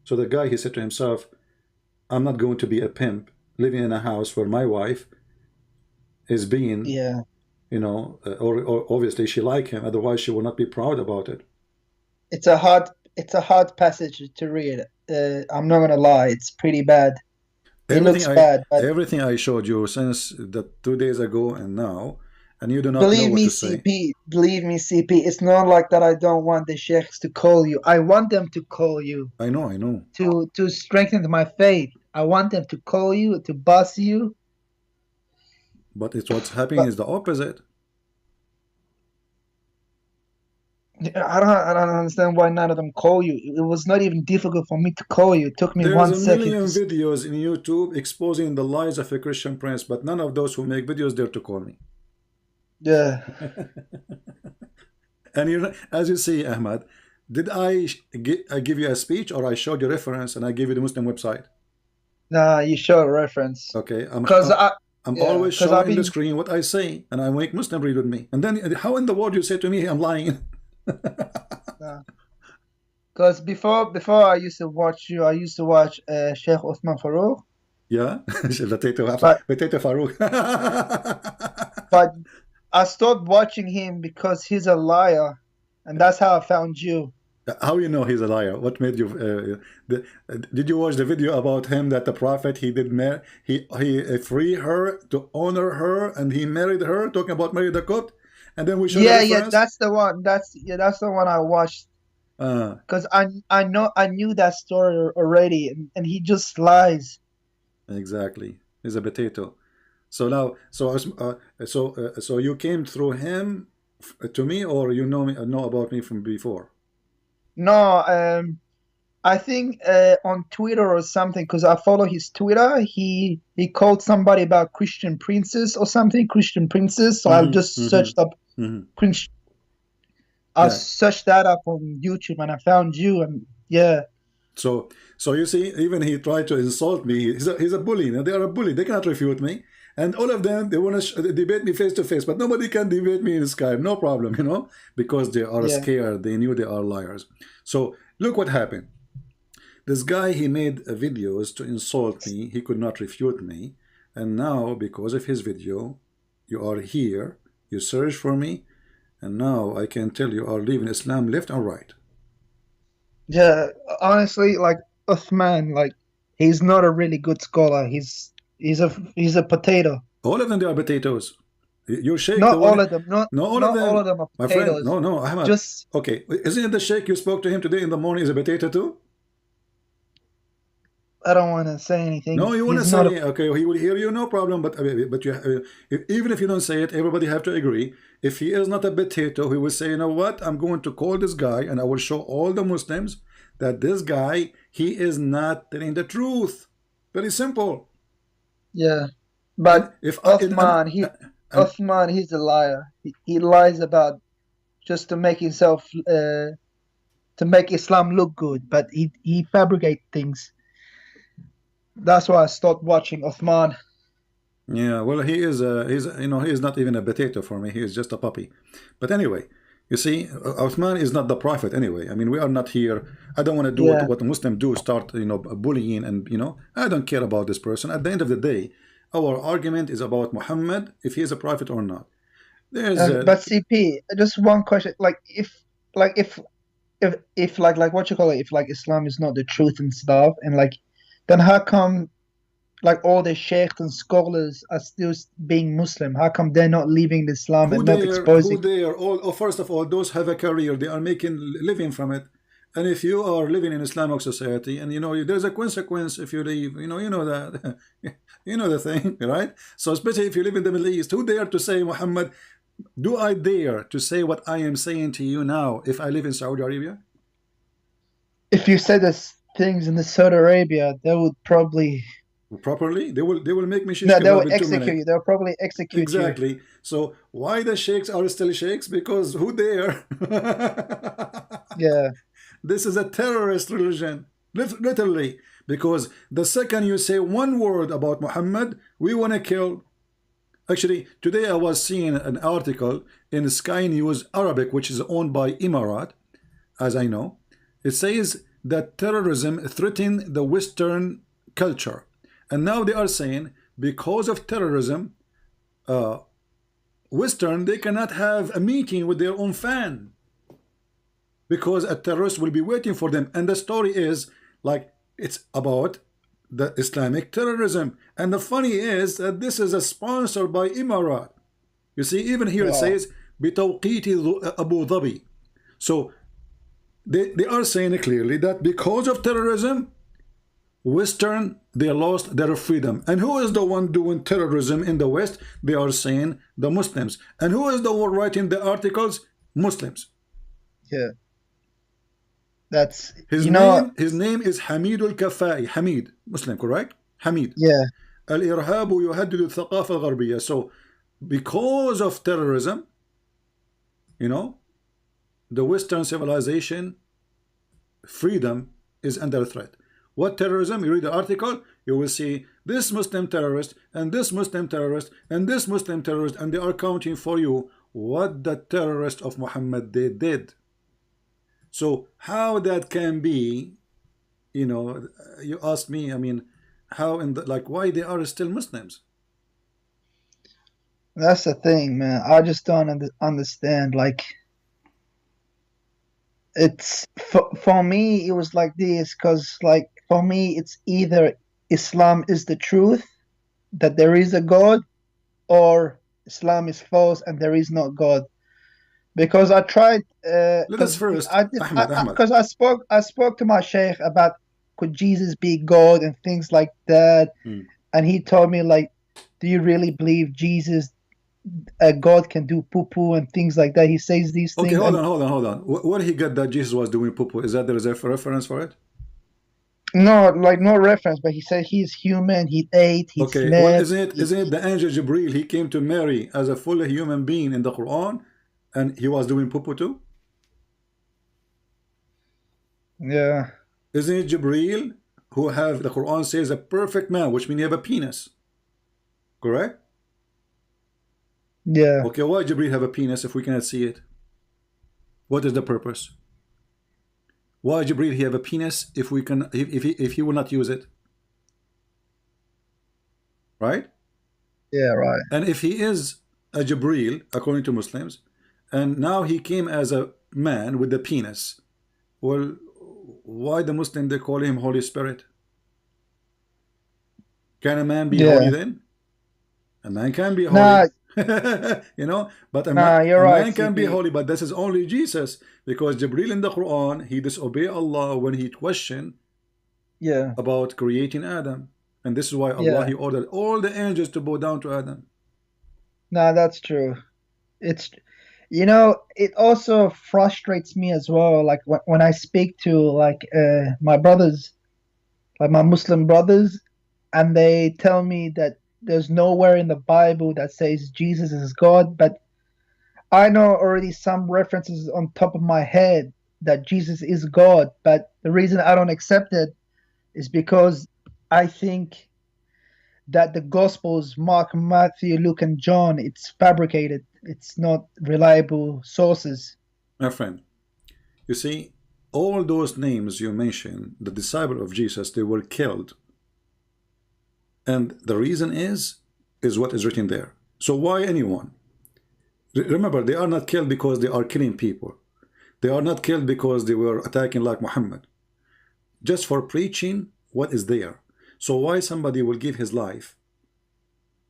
So the guy, he said to himself, I'm not going to be a pimp living in a house where my wife is being, Yeah. or obviously she like him, otherwise she will not be proud about it. It's a hard passage to read. I'm not gonna lie, it's pretty bad. It Everything looks I bad, but everything I showed you since the 2 days ago and now, and you do not know believe what me, to say. CP, it's not like that I don't want the sheikhs to call you. I want them to call you I know, to strengthen my faith. I want them to call you, to boss you. but it's what's happening But is the opposite. I don't understand why none of them call you. It was not even difficult for me to call you. It took me There's one a second million to. videos in YouTube exposing the lies of a Christian prince, but none of those who make videos dare to call me. Yeah. And as you see, Ahmad, did I give you a speech, or I showed you reference and I gave you the Muslim website? Nah, you show a reference. Okay, Cause I'm yeah, always cause I've showing in the been. screen what I say, and I make Muslim read with me. And then how in the world you say to me I'm lying? Because before I used to watch you, I used to watch Sheikh Osman Farouk, Yeah, but potato Farouk. but I stopped watching him because he's a liar, and that's how I found you. How you know he's a liar? What made you? Did you watch the video about him that the prophet he did he free her to honor her and he married her? Talking about Mary the Copt, and then we show the Yeah, yeah, reference. that's the one. That's the one I watched Uh, because I knew that story already, and he just lies. exactly. He's a potato. So now, so you came through him to me, or you know about me from before? No, I think on Twitter or something because I follow his Twitter. He called somebody about Christian princess or something, Christian princess. So I've Mm-hmm. just Mm-hmm. searched up Mm-hmm. Chris- I Yeah. searched that up on YouTube and I found you and yeah, So, so you see, even he tried to insult me. He's a bully. You know, they are a bully. They cannot refute me. And all of them, they want to debate me face to face, but nobody can debate me in Skype. No problem, because they are yeah, scared. They knew they are liars. So look what happened. This guy, he made videos to insult me. He could not refute me. And now, because of his video, you are here. You search for me. And now I can tell you are leaving Islam left and right. yeah. Honestly, like Uthman, like he's not a really good scholar. He's a potato. All of them, they are potatoes. Your sheikh, the Not all one, of them. Not no, all of not all them, of them are my friend. potatoes. No, no, Ahmad. Just Okay, isn't it the sheikh you spoke to him today in the morning is a potato too? I don't want to say No, anything. you want to He's not a say okay, he will hear you, no problem. But even if you don't say it, everybody have to agree. If he is not a potato, he will say, you know what? I'm going to call this guy, and I will show all the Muslims that this guy he is not telling the truth. Very simple. yeah. And But if I, and Uthman, he's a liar. He lies about just to make himself to make Islam look good, but he fabricate things. That's why I stopped watching Uthman. yeah, well, he is not even a potato for me. He is just a puppy. But anyway, you see, Uthman is not the prophet anyway. I mean, we are not here. I don't want to do what Yeah, what Muslims do, start bullying, and I don't care about this person. At the end of the day, our argument is about Muhammad, if he is a prophet or not. There's but CP, just one question: like if like what you call it, if like Islam is not the truth and stuff, and like then how come like all the sheikhs and scholars are still being Muslim? How come they're not leaving Islam who and not there, who exposing? there. All first of all, those have a career. They are making living from it. And if you are living in Islamic society, and there's a consequence if you leave, you know that, you know the thing, right? So especially if you live in the Middle East, who dare to say, Muhammad, do I dare to say what I am saying to you now if I live in Saudi Arabia? If you said this things in the Saudi Arabia, they would probably Properly, they will make me shish no, they will kebab in 2 minutes. execute you. They'll probably execute you. Exactly. So why the sheikhs are still sheikhs? Because who dare? Yeah, This is a terrorist religion, literally. Because the second you say one word about Muhammad, we want to kill. Actually, today I was seeing an article in Sky News Arabic, which is owned by Emirat, as I know. It says that terrorism threatened the Western culture. And now they are saying because of terrorism, uh, Western, they cannot have a meeting with their own fan because a terrorist will be waiting for them. And the story is like it's about the Islamic terrorism. And the funny is that this is a sponsored by Emirat. You see, even here it wow, says بتوقيت Abu Dhabi. So they are saying clearly that because of terrorism, Western, they lost their freedom. And who is the one doing terrorism in the West? They are saying the Muslims. And who is the one writing the articles? Muslims. yeah, that's His you know, name, his name is Hamid al-Kafai. Hamid, Muslim, correct? Hamid. yeah, الإرهاب يهدد الثقافة الغربية. So, because of terrorism, you know, the Western civilization freedom is under threat. What terrorism? You read the article, you will see this Muslim terrorist and this Muslim terrorist and this Muslim terrorist, and they are counting for you what the terrorist of Muhammad they did. So how that can be, you ask me, I mean, how in the, like why they are still Muslims? that's the thing, man. I just don't understand. Like, for me it was like this because like for me it's either Islam is the truth that there is a God or Islam is false and there is no God. Because I tried Let us because first, I did Ahmed. because I spoke to my sheikh about could Jesus be God and things like that, Hmm. and he told me like, do you really believe Jesus, God can do poo poo and things like that? He says these Okay, things and hold on. Where he got that Jesus was doing poo-poo? Is that there is a reference for it? no, like no reference, but he said he's human, he ate, he Okay, well, slept. isn't it the angel Jibril? He came to Mary as a full human being in the Quran, and he was doing poo-poo too. Yeah, Isn't it Jibril who have the Quran says a perfect man, which means he have a penis, correct? yeah, Okay, why Jibril have a penis if we cannot see it? What is the purpose? Why Jibril he have a penis if we can if he will not use it, right? yeah, right. And if he is a Jibril according to Muslims, and now he came as a man with the penis, well, why the Muslim they call him Holy Spirit? Can a man be holy Yeah. then? A man can be Nah, holy. You know, but nah, you're a right, man can be CP. holy, but this is only Jesus, because Jibril in the Quran he disobey Allah when he questioned Yeah, about creating Adam, and this is why Allah yeah. he ordered all the angels to bow down to Adam. Nah, that's true. It's it also frustrates me as well. Like when I speak to like my brothers, like my Muslim brothers, and they tell me that there's nowhere in the Bible that says Jesus is God, but I know already some references on top of my head that Jesus is God. But the reason I don't accept it is because I think that the Gospels, Mark, Matthew, Luke, and John, it's fabricated. It's not reliable sources. My friend, you see, all those names you mentioned, the disciple of Jesus, they were killed, and the reason is what is written there. So why anyone? Remember, they are not killed because they are killing people. They are not killed because they were attacking like Muhammad. Just for preaching what is there. So why somebody will give his life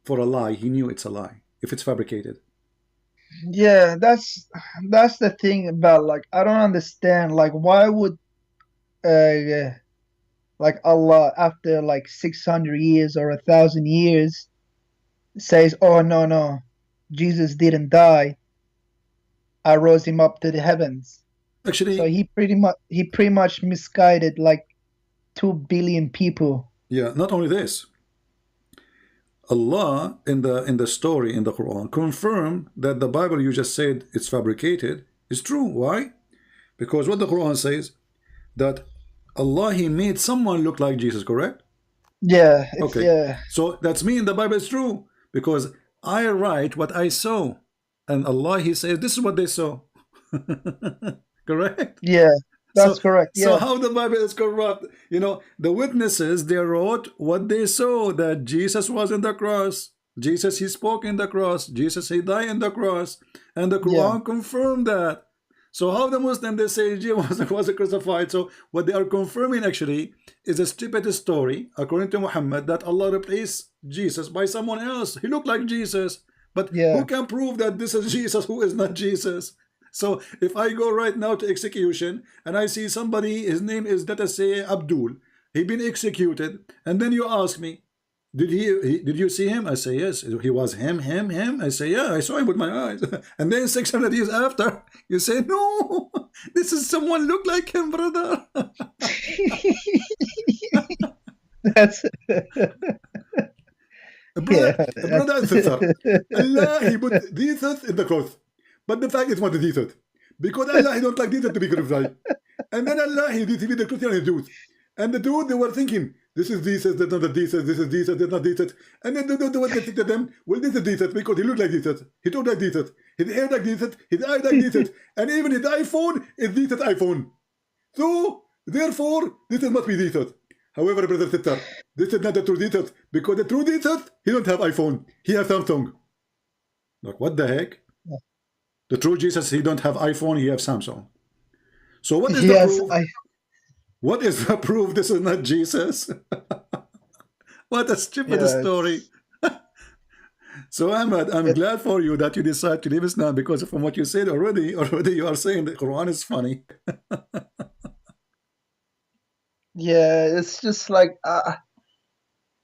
for a lie? He knew it's a lie if it's fabricated. Yeah, that's the thing about like I don't understand like why would uh like Allah after like 600 years or 1,000 years says, "Oh no, Jesus didn't die. I rose him up to the heavens." So Actually, he pretty much misguided like 2 billion people. yeah, not only this, Allah in the story in the Quran confirm that the Bible you just said it's fabricated is true. Why? Because what the Quran says that Allah he made someone look like Jesus, correct? Yeah, it's Okay, yeah, so that's mean the Bible is true because I write what I saw, and Allah he says this is what they saw. Correct? yeah. That's So, correct. so Yeah, how the Bible is corrupt? You know, the witnesses they wrote what they saw that Jesus was in the cross. Jesus he spoke in the cross. Jesus he died in the cross, and the yeah, Quran confirmed that. So how the Muslim they say Jesus was crucified? So what they are confirming actually is a stupid story according to Muhammad that Allah replaced Jesus by someone else. He looked like Jesus, but who yeah. can prove that this is Jesus who is not Jesus? So if I go right now to execution and I see somebody, his name is, let us say, Abdul, he been executed, and then you ask me, did you see him? I say yes. He was him. I say yeah, I saw him with my eyes. And then 600 years after, you say no, this is someone look like him, brother. That's brother, yeah, brother that's and sister, Allah he put Jesus in the cross, but the fact is what Jesus, because Allah he don't like Jesus to be crucified. And then Allah, he deceived the Christian and the Jews. And the Jews, they were thinking, this is Jesus, that's not the Jesus, this is Jesus, that's not Jesus. And then the one that said to them, well, this is Jesus because he looked like Jesus. He talked like Jesus. His hair like Jesus. His eyes like Jesus. And even his iPhone is Jesus' iPhone. So, therefore, this must be Jesus. However, brother, sister, this is not the true Jesus because the true Jesus, he don't have iPhone. He has Samsung. Like, what the heck? The true Jesus, he don't have iPhone, he have Samsung. So what is the Yes, proof? What is the proof this is not Jesus? What a stupid yeah, story. So Ahmad, I'm it, glad for you that you decide to leave Islam, because from what you said already you are saying the Quran is funny. yeah, it's just like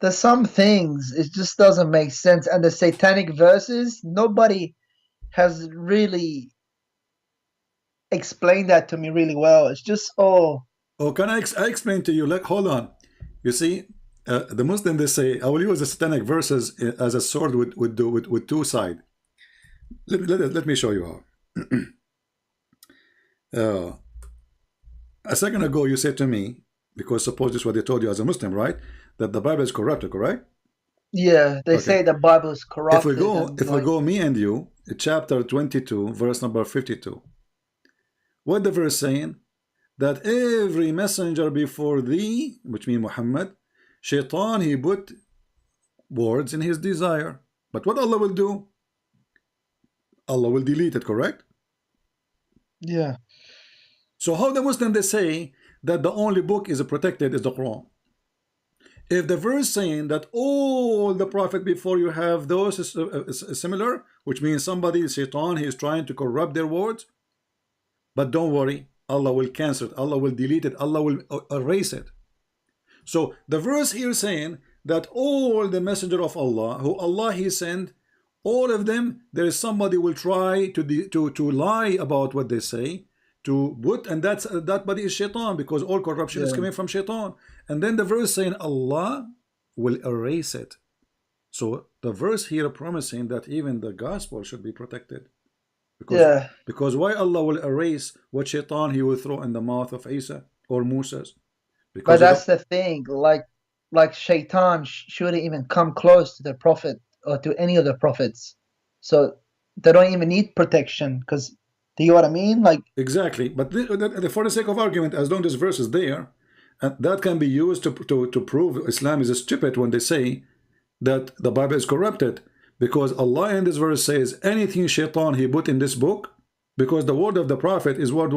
there's some things it just doesn't make sense, and the satanic verses, nobody has really explained that to me really well. It's just Oh, can I explain to you? Like, hold on. You see, the Muslim, they say, I will use the satanic verses as a sword with two sides. Let me show you how. Uh, a second ago, you said to me, because suppose this is what they told you as a Muslim, right? That the Bible is corrupted, correct? yeah, they Okay. say the Bible is If we corrupted go, and if we like go, me and you, chapter 22, verse number 52. What the verse saying? That every messenger before thee, which means Muhammad, Shaitan, he put words in his desire. But what Allah will do? Allah will delete it, correct? yeah, So how the Muslim they say that the only book is protected is the Quran? If the verse saying that all the prophet before you have those is similar, which means somebody, Shaitan, he is trying to corrupt their words, but don't worry, Allah will cancel it, Allah will delete it, Allah will erase it. So the verse here saying that all the messenger of Allah, who Allah he sent, all of them, there is somebody will try to lie about what they say, to put, and that body is shaitan, because all corruption is yeah, coming from shaitan. And then the verse saying Allah will erase it. So the verse here promising that even the gospel should be protected, because yeah. why Allah will erase what shaitan he will throw in the mouth of Isa or Moses? But Because you that's don't. the thing. Like Shaitan shouldn't even come close to the prophet or to any of the prophets, so they don't even need protection. Because do you know what I mean? Like Exactly, but for the sake of argument, as long as verse is there, and that can be used to prove Islam is stupid when they say that the Bible is corrupted, because Allah in this verse says anything shaitan he put in this book, because the word of the prophet is word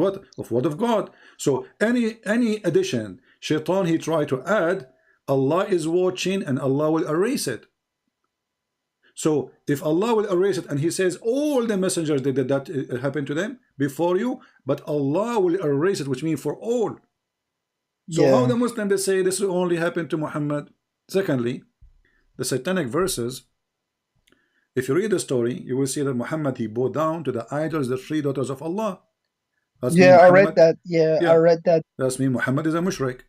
of God. So any addition shaitan he try to add, Allah is watching and Allah will erase it. So if Allah will erase it, and he says all the messengers did that happened to them before you, but Allah will erase it, which means for all. So how yeah, the Muslim they say this will only happen to Muhammad? Secondly, the satanic verses, if you read the story, you will see that Muhammad he bowed down to the idols, the three daughters of Allah. That's mean yeah. I read Muhammad, that. Yeah, I yeah, read that. that's mean Muhammad is a mushrik.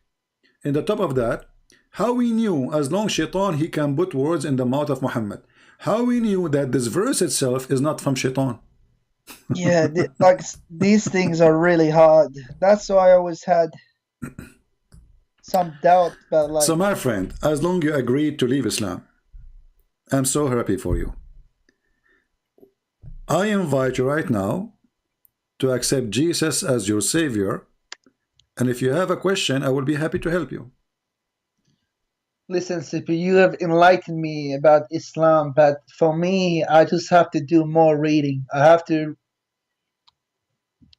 In the top of that, how we knew, as long shaitan he can put words in the mouth of Muhammad, how we knew that this verse itself is not from shaitan? Yeah, these things are really hard. That's why I always had some doubt. But So like, my friend, as long you agreed to leave Islam, I'm so happy for you. I invite you right now to accept Jesus as your savior, and if you have a question, I will be happy to help you. listen, Sippy, you have enlightened me about Islam, but for me, I just have to do more reading. I have to.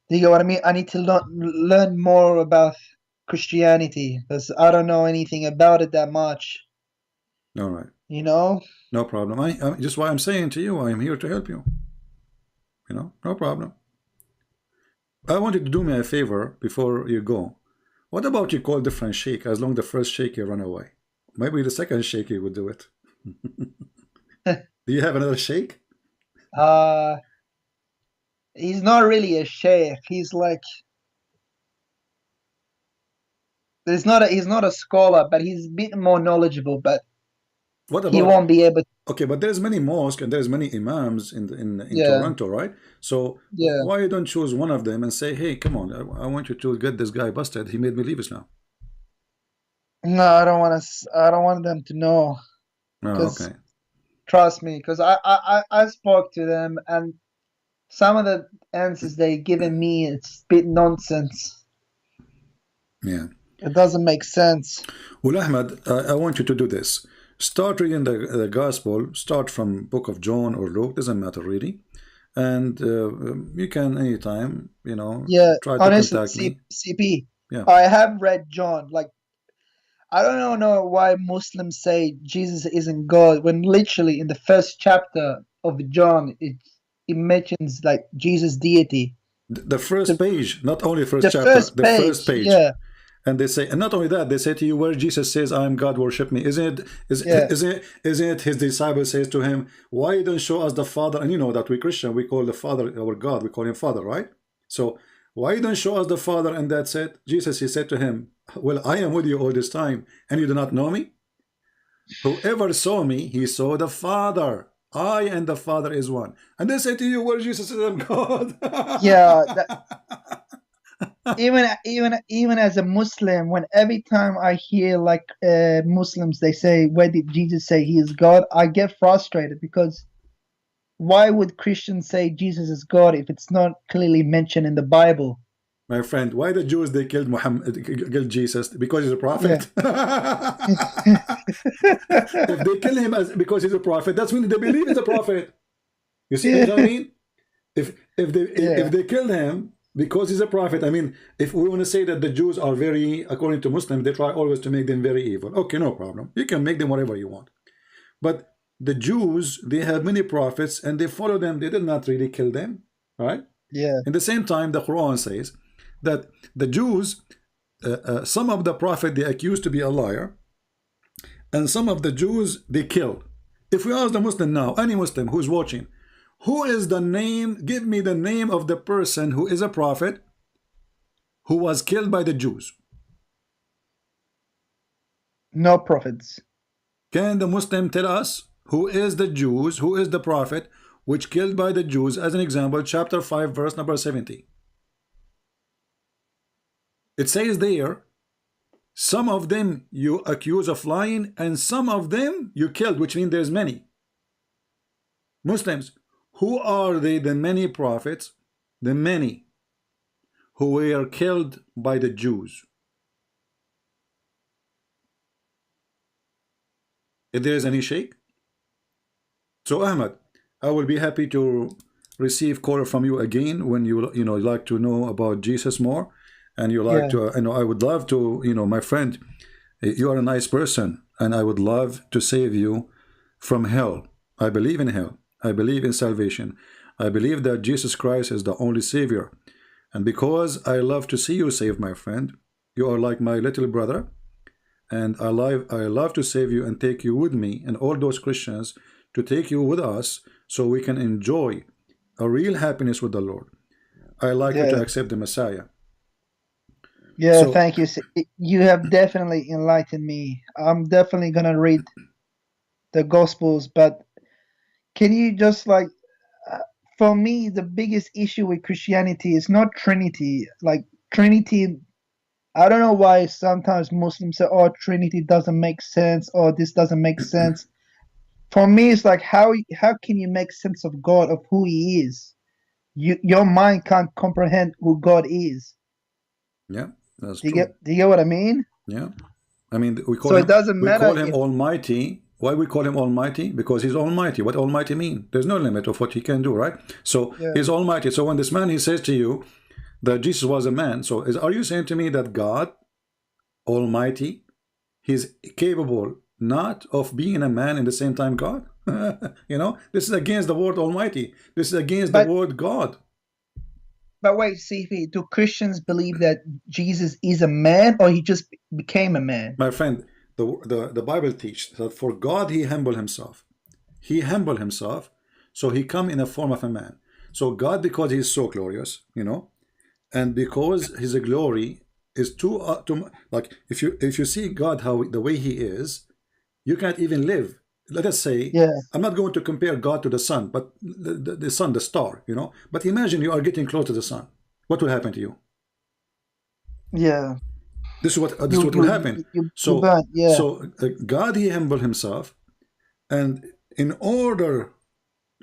Do you know what I mean? I need to learn more about Christianity because I don't know anything about it that much. All right, You know? no problem. I just why I'm saying to you, I am here to help you. No problem. I want you to do me a favor before you go. What about you call different sheikh, as long the first sheikh you run away? Maybe the second sheikh would do it. Do you have another sheikh? uh, he's not really a sheikh. He's like he's not a scholar, but he's a bit more knowledgeable. But What he about, won't be able. okay, but there's many mosques and there's many imams in Yeah, Toronto, right? So yeah. why you don't choose one of them and say, hey, come on, I want you to get this guy busted. He made me leave Islam. No, I don't want to. I don't want them to know Oh, because okay. trust me, because I spoke to them and some of the answers they given me it's a bit nonsense. Yeah. It doesn't make sense. Well, Ahmed, I want you to do this. Start reading the gospel. Start from book of John or Luke. Doesn't matter really. and you can anytime, Yeah, try to honestly, contact me. CP, Yeah. I have read John. Like, I don't know why Muslims say Jesus isn't God when literally in the first chapter of John it mentions like Jesus' deity. The first The page, not only first the chapter, first the first page, page. yeah, And they say, and not only that, they say to you, where Jesus says, I am God, worship me. yeah, Isn't it his disciple says to him, why you don't show us the Father? And you know that we Christian, we call the Father our God, we call him Father, right? So why you don't show us the Father? And that's it. Jesus, he said to him, well, I am with you all this time, and you do not know me? Whoever saw me, he saw the Father. I and the Father is one. And they say to you, where Jesus says, I'm God. yeah. That, even as a Muslim, when every time I hear like Muslims, they say, "Where did Jesus say he is God?" I get frustrated because why would Christians say Jesus is God if it's not clearly mentioned in the Bible? My friend, why the Jews they killed Muhammad, killed Jesus? Because he's a Yeah. prophet. If they kill him as because he's a prophet, that's when they believe he's a prophet. You see what I Yeah. mean? If they killed him because he's a prophet, I mean, if we want to say that the Jews are very, according to Muslims, they try always to make them very evil. Okay, no problem. You can make them whatever you want. But the Jews, they have many prophets and they follow them. They did not really kill them, right? Yeah. In the same time, the Quran says that the Jews, some of the prophet they accused to be a liar, and some of the Jews they killed. If we ask the Muslim now, any Muslim who's watching, who is the name, give me the name of the person who is a prophet who was killed by the Jews. No prophets. Can the Muslim tell us who is the Jews, who is the prophet which killed by the Jews? As an example, chapter 5, verse number 70. It says there, some of them you accuse of lying, and some of them you killed, which means there's many. Muslims, who are they, the many prophets, the many who were killed by the Jews? If there is any Sheikh? So Ahmad, I will be happy to receive call from you again when you like to know about Jesus more, and you like Yeah. to I would love to, my friend, you are a nice person, and I would love to save you from hell. I believe in hell. I believe in salvation. I believe that Jesus Christ is the only Savior. And because I love to see you saved, my friend, you are like my little brother, and I love to save you and take you with me and all those Christians to take you with us so we can enjoy a real happiness with the Lord. I like you to Yeah. accept the Messiah. Yeah. So, Thank you. You have definitely enlightened me. I'm definitely gonna read the Gospels, but can you just like, uh, for me, the biggest issue with Christianity is not Trinity. Like Trinity, I don't know why sometimes Muslims say, "Oh, Trinity doesn't make sense," or "This doesn't make sense." For me, it's like how can you make sense of God, of who He is? Your mind can't comprehend who God is. yeah, that's Do you true. get what I mean? Yeah. I mean, we call So it him doesn't we matter call him if, Almighty. Why we call him Almighty? Because he's Almighty. What Almighty mean? There's no limit of what he can do, right? So yeah. he's Almighty. So when this man he says to you that Jesus was a man, so are you saying to me that God Almighty, he's capable not of being a man in the same time God? This is against the word Almighty. This is against the But word God. wait, CP, do Christians believe that Jesus is a man, or he just became a man? My friend, the Bible teaches that for God he humbled himself. He humbled himself, so he come in a form of a man. So God, because he is so glorious, and because his glory is too like if you see God how the way he is, you can't even live. Let us say, Yeah. I'm not going to compare God to the sun, but the sun, the star, But imagine you are getting close to the sun. What will happen to you? Yeah. This is what will happen. You So burn. Yeah. so God he humbled himself, and in order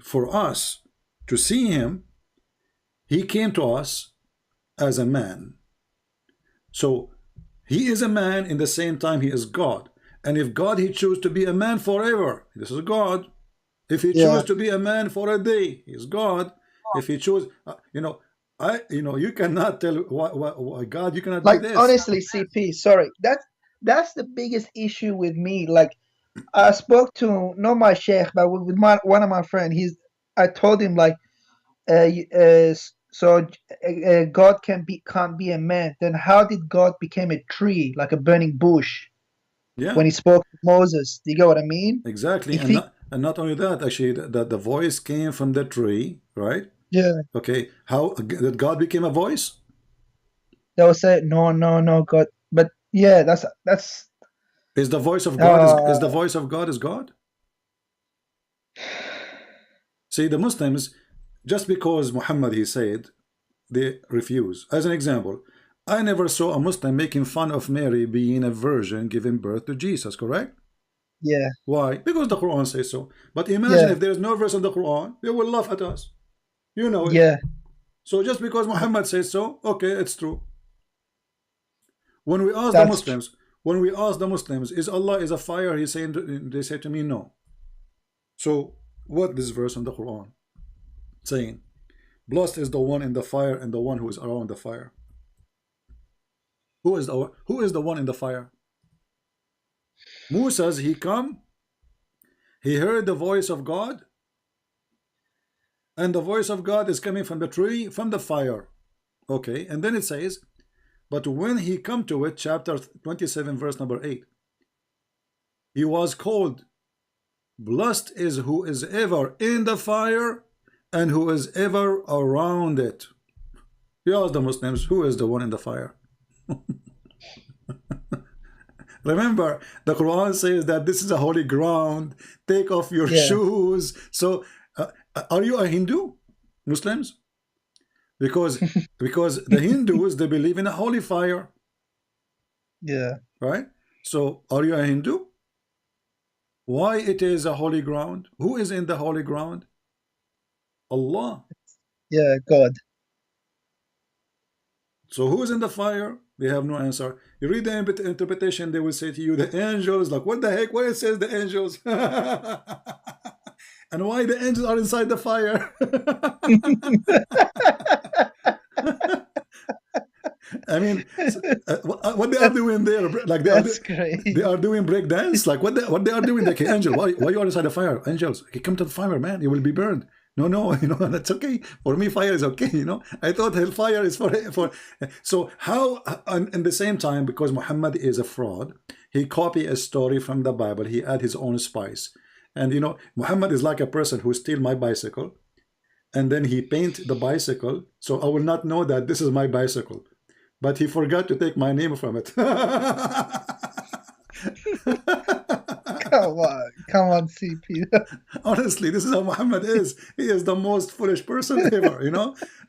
for us to see him, he came to us as a man. So he is a man in the same time he is God. And if God he choose to be a man forever, this is God. If he choose Yeah. to be a man for a day, he is God. if he chose, you cannot tell why God, you cannot do Like this. honestly, CP, sorry, that's the biggest issue with me. Like I spoke to not my sheikh, but with one of my friend. I told him like, God can't be a man. Then how did God become a tree, like a burning bush, Yeah, when he spoke to Moses? Do you get what I mean? exactly. If And he, not only that, actually, the voice came from the tree, right? yeah, Okay, how did God became a voice? they'll say no, no, no, God. But yeah, that's Is the voice of God uh is the voice of God is God? See, the Muslims, just because Muhammad he said, they refuse. As an example, I never saw a Muslim making fun of Mary being a virgin giving birth to Jesus, correct? yeah, Why? Because the Quran says so. But imagine yeah, if there is no verse in the Quran, they will laugh at us. You know it. yeah, So just because Muhammad says so, okay, it's true. When we ask the that's true. Muslims, when we ask the Muslims, is Allah is a fire? He's saying, they say to me, no. So what this verse in the Quran saying? Blessed is the one in the fire and the one who is around the fire. Who is the one in the fire? Moses, he come, he heard the voice of God, and the voice of God is coming from the tree, from the fire. Okay, and then it says, but when he come to it, chapter 27, verse number 8, he was called, blessed is who is ever in the fire and who is ever around it. You ask the Muslims, who is the one in the fire? Remember, the Quran says that this is a holy ground. Take off your Yeah, shoes. So, are you a Hindu, Muslims? Because the Hindus they believe in a holy fire, yeah, right? So, are you a Hindu? Why it is a holy ground? Who is in the holy ground? Allah. yeah, God. So who is in the fire? They have no answer. You read the interpretation, they will say to you, the angels. Like, what the heck? Why it says the angels? And why the angels are inside the fire? I mean, what they are that's doing there? Like that's they crazy. are doing break dance. Like what they are doing? Like, hey, angel, why you are inside the fire? Angels, okay, come to the fire, man. You will be burned. No, no, that's okay. For me, fire is okay. I thought hellfire is for. So how? And in the same time, because Muhammad is a fraud, he copy a story from the Bible. He add his own spice, and Muhammad is like a person who steal my bicycle, and then he paint the bicycle, so I will not know that this is my bicycle. But he forgot to take my name from it. Come on, CP. Honestly, this is how Muhammad is. He is the most foolish person ever.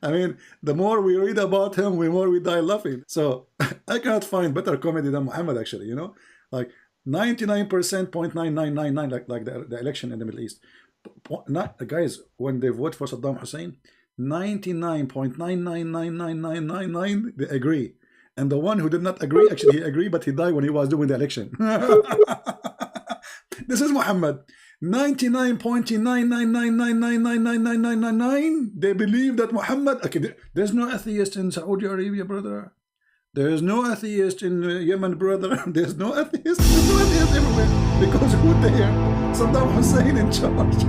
I mean, the more we read about him, the more we die laughing. So I cannot find better comedy than Muhammad, actually. Like 99% 0.9999, like the election in the Middle East. Not guys, when they vote for Saddam Hussein, 99.999999 they agree. And the one who did not agree, actually he agreed, but he died when he was doing the election. This is Muhammad. 99.99999999999. They believe that Muhammad. Okay, there's no atheist in Saudi Arabia, brother. There is no atheist in Yemen, brother. There's no atheist. There's no atheist everywhere. Because who there? Saddam Hussein in charge.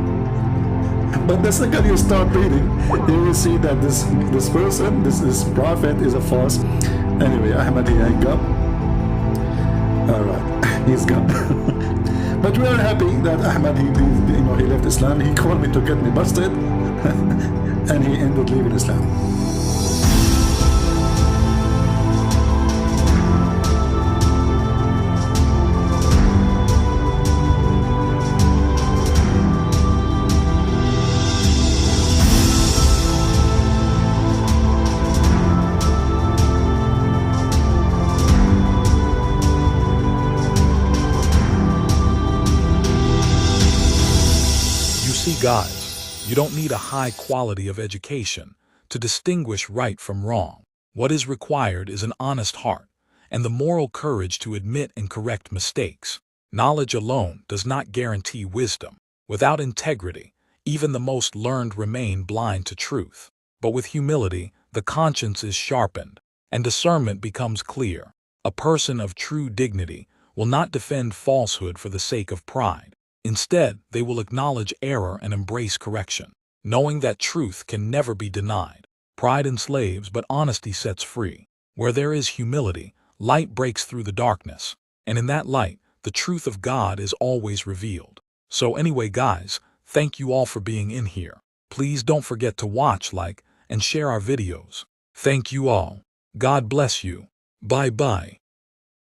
But the second you start reading, you will see that this person, this prophet, is a false. Anyway, Ahmad he hang up. All right, he's gone. But we are happy that Ahmad he left Islam. He called me to get me busted, and he ended leaving Islam. You see, guys, you don't need a high quality of education to distinguish right from wrong. What is required is an honest heart and the moral courage to admit and correct mistakes. Knowledge alone does not guarantee wisdom. Without integrity, Even the most learned remain blind to truth. But with humility, the conscience is sharpened, and discernment becomes clear. A person of true dignity will not defend falsehood for the sake of pride. Instead, they will acknowledge error and embrace correction, knowing that truth can never be denied. Pride enslaves, but honesty sets free. Where there is humility, light breaks through the darkness, and in that light, the truth of God is always revealed. So anyway, guys, thank you all for being in here. Please don't forget to watch, like, and share our videos. Thank you all. God bless you. Bye-bye.